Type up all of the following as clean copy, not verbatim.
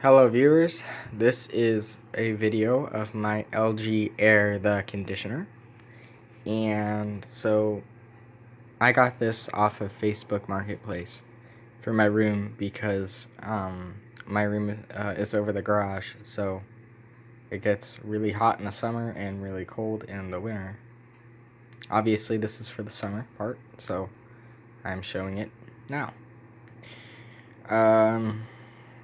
Hello viewers, this is a video of my LG Air the conditioner, and so I got this off of Facebook Marketplace for my room because my room is over the garage, so it gets really hot in the summer and really cold in the winter. Obviously this is for the summer part, so I'm showing it now.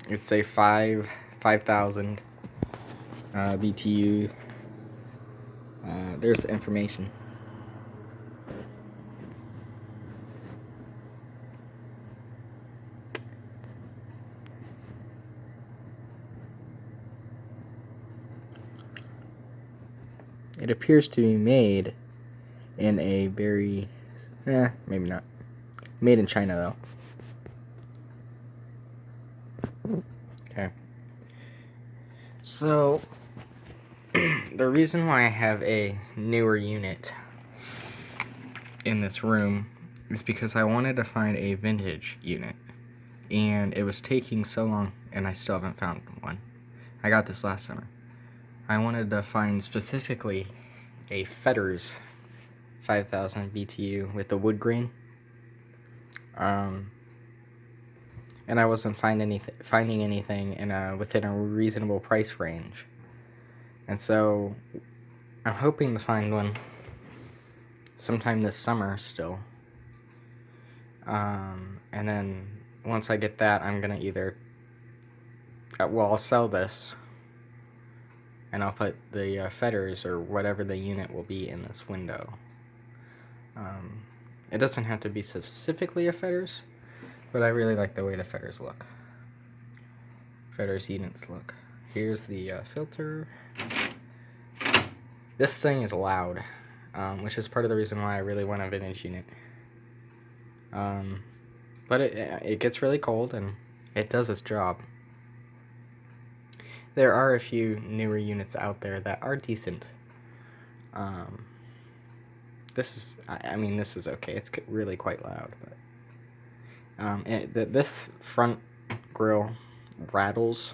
It's a 5,000 BTU. There's the information. It appears to be made in a very, maybe not. Made in China though. Okay. So, the reason why I have a newer unit in this room is because I wanted to find a vintage unit. And it was taking so long, and I still haven't found one. I got this last summer. I wanted to find specifically a Fetters 5,000 BTU with the wood grain. And I wasn't finding anything in within a reasonable price range. And so I'm hoping to find one sometime this summer still. And then once I get that, I'm gonna either I'll sell this and I'll put the Fetters or whatever the unit will be in this window. It doesn't have to be specifically a Fetters, but I really like the way the Fetters look. Fetters units look. Here's the filter. This thing is loud, which is part of the reason why I really want a vintage unit. But it gets really cold and it does its job. There are a few newer units out there that are decent. This is okay. It's really quite loud, but this front grill rattles,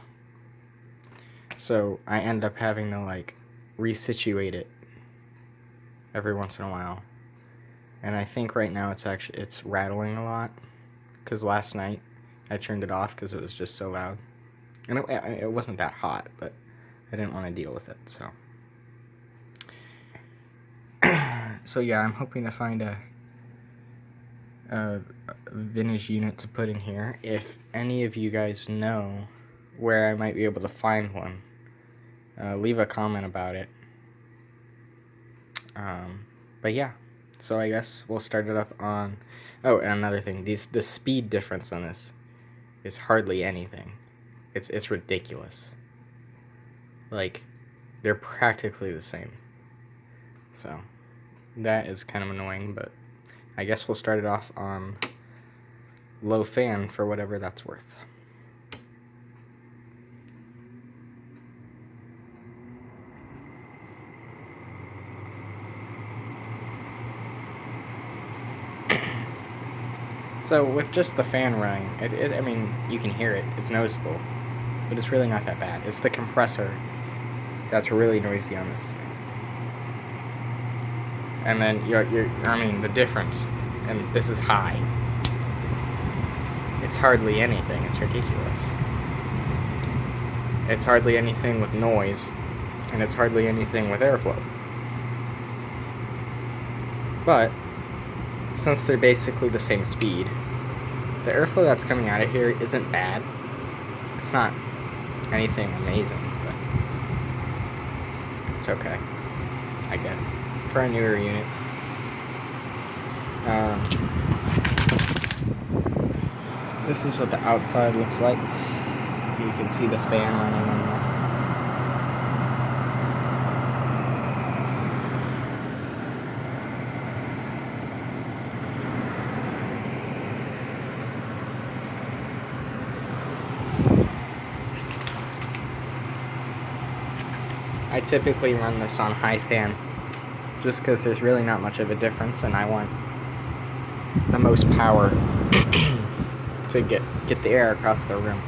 so I end up having to like resituate it every once in a while. And I think right now it's rattling a lot because last night I turned it off because it was just so loud. And it wasn't that hot, but I didn't want to deal with it, so. So yeah, I'm hoping to find a vintage unit to put in here. If any of you guys know where I might be able to find one, leave a comment about it. But yeah, so I guess we'll start it up on. Oh, and another thing, the speed difference on this is hardly anything. It's ridiculous. Like, they're practically the same. So, that is kind of annoying, but I guess we'll start it off on low fan for whatever that's worth. So, with just the fan running, I mean, you can hear it. It's noticeable. But it's really not that bad. It's the compressor that's really noisy on this thing. And then the difference, and this is high. It's hardly anything. It's ridiculous. It's hardly anything with noise, and it's hardly anything with airflow. But since they're basically the same speed, the airflow that's coming out of here isn't bad. It's not anything amazing, but it's okay, I guess, for a newer unit. This is what the outside looks like. You can see the fan running on there. I typically run this on high fan just because there's really not much of a difference, and I want the most power to get the air across the room.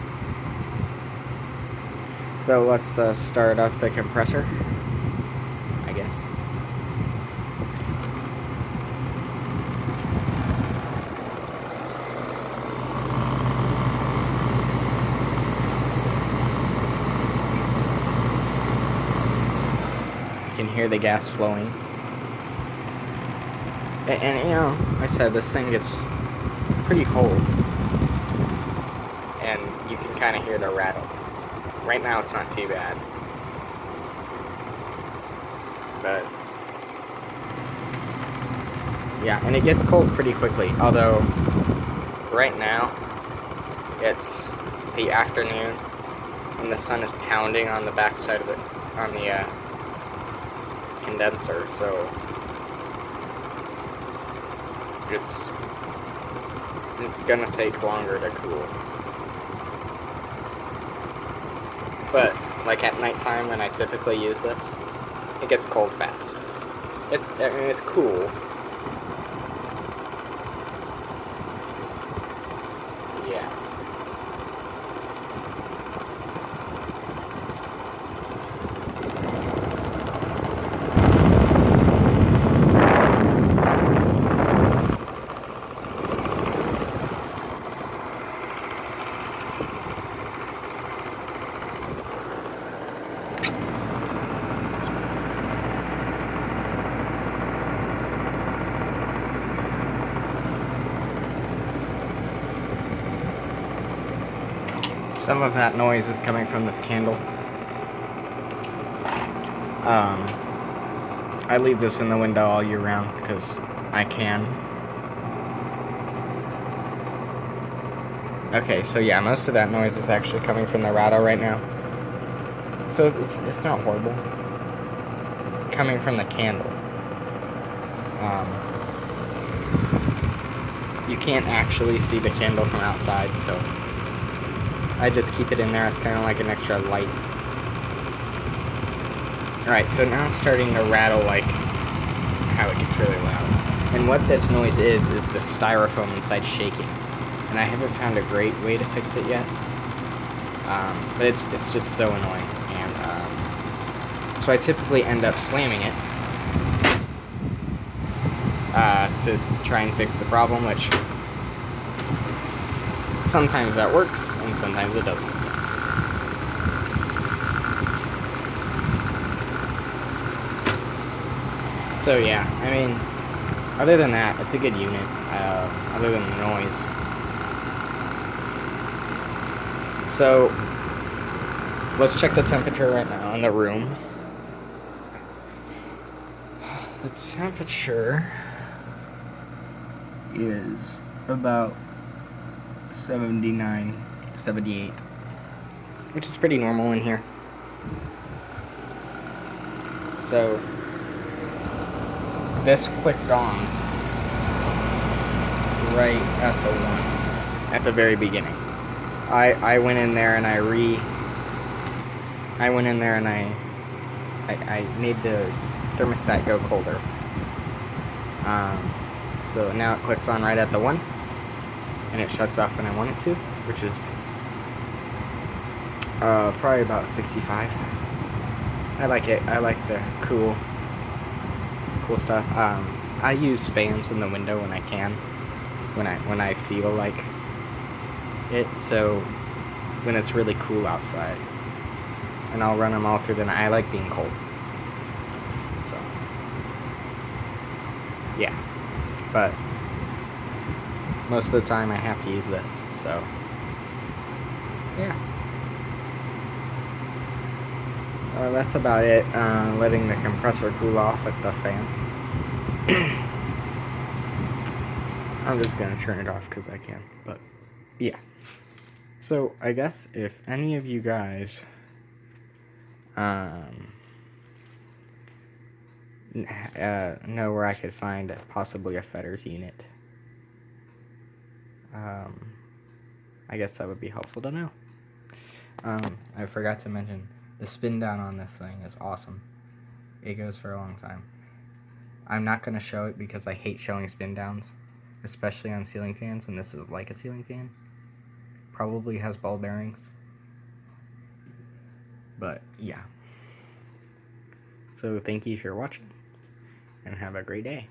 So let's start up the compressor, I guess. You can hear the gas flowing. And you know, I said this thing gets pretty cold. And you can kind of hear the rattle. Right now it's not too bad. But yeah, and it gets cold pretty quickly. Although right now it's the afternoon and the sun is pounding on the backside of it, on the condenser, so it's gonna take longer to cool. But like at nighttime when I typically use this, it gets cold fast. It's cool. Yeah. Some of that noise is coming from this candle. I leave this in the window all year round because I can. Okay, so yeah, most of that noise is actually coming from the rattle right now. So it's not horrible. Coming from the candle. You can't actually see the candle from outside, so I just keep it in there as kind of like an extra light. Alright, so now it's starting to rattle like how it gets really loud. And what this noise is the styrofoam inside shaking. And I haven't found a great way to fix it yet. But it's just so annoying. And so I typically end up slamming it to try and fix the problem, which sometimes that works and sometimes it doesn't. So yeah, I mean, other than that, it's a good unit, other than the noise. So, let's check the temperature right now in the room. The temperature is about 79, 78, which is pretty normal in here. So, this clicked on right at the very beginning. I went in there and I made the thermostat go colder. So now it clicks on right at the 1, and it shuts off when I want it to, which is probably about 65. I like it. I like the cool stuff. I use fans in the window when I can, when I feel like it. So when it's really cool outside, and I'll run them all through the night. I like being cold. So yeah, but most of the time I have to use this. So yeah. That's about it. Letting the compressor cool off with the fan. I'm just gonna turn it off because I can, but yeah. So I guess if any of you guys know where I could find possibly a Fetters unit, I guess that would be helpful to know. I forgot to mention, the spin down on this thing is awesome. It goes for a long time. I'm not going to show it because I hate showing spin downs, especially on ceiling fans, and this is like a ceiling fan. Probably has ball bearings. But yeah. So thank you for watching, and have a great day.